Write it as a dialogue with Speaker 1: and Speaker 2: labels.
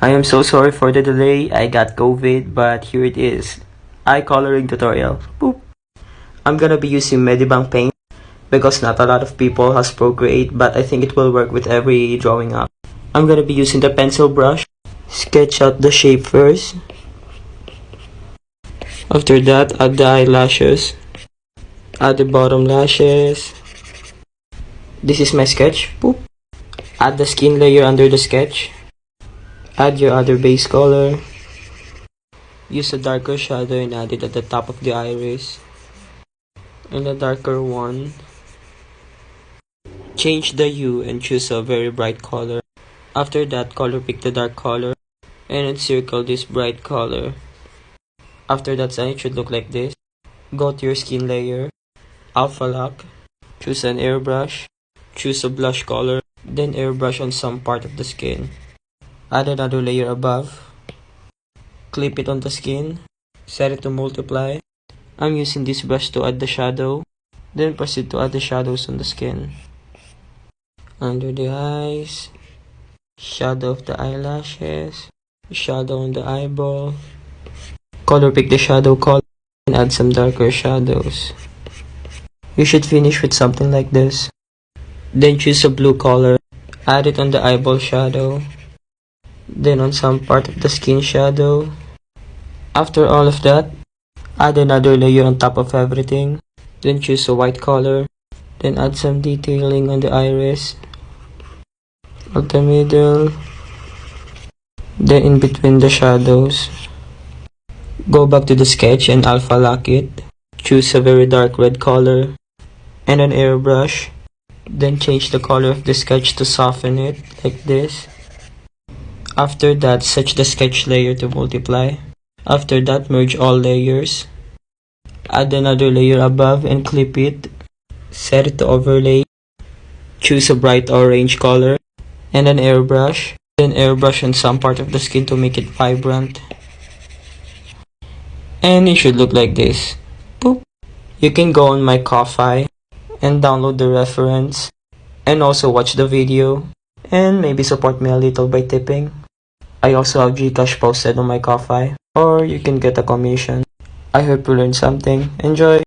Speaker 1: I am so sorry for the delay. I got COVID, but here it is. Eye coloring tutorial. Boop. I'm gonna be using Medibang paint because not a lot of people has Procreate, but I think it will work with every drawing app. I'm gonna be using the pencil brush. Sketch out the shape first. After that, add the eyelashes. Add the bottom lashes. This is my sketch. Boop. Add the skin layer under the sketch. Add your other base color. Use a darker shadow and add it at the top of the iris. And a darker one. Change the hue and choose a very bright color. After that, color pick the dark color and encircle this bright color. After that, it should look like this. Go to your skin layer, alpha lock, choose an airbrush, choose a blush color, then airbrush on some part of the skin. Add another layer above, clip it on the skin, set it to multiply. I'm using this brush to add the shadow, then proceed to add the shadows on the skin. Under the eyes, shadow of the eyelashes, shadow on the eyeball. Color pick the shadow color and add some darker shadows. You should finish with something like this. Then choose a blue color, add it on the eyeball shadow, then on some part of the skin shadow. After all of that, add another layer on top of everything. Then choose a white color, then add some detailing on the iris, at the middle, then in between the shadows. Go back to the sketch and alpha lock it. Choose a very dark red color and an airbrush. Then change the color of the sketch to soften it, like this. After that, set the sketch layer to multiply. After that, merge all layers. Add another layer above and clip it. Set it to overlay. Choose a bright orange color and an airbrush. Then airbrush on some part of the skin to make it vibrant. And it should look like this. Boop. You can go on my Ko-Fi and download the reference and also watch the video and maybe support me a little by tipping. I also have Gcash posted on my Ko-Fi, or you can get a commission. I hope you learned something. Enjoy!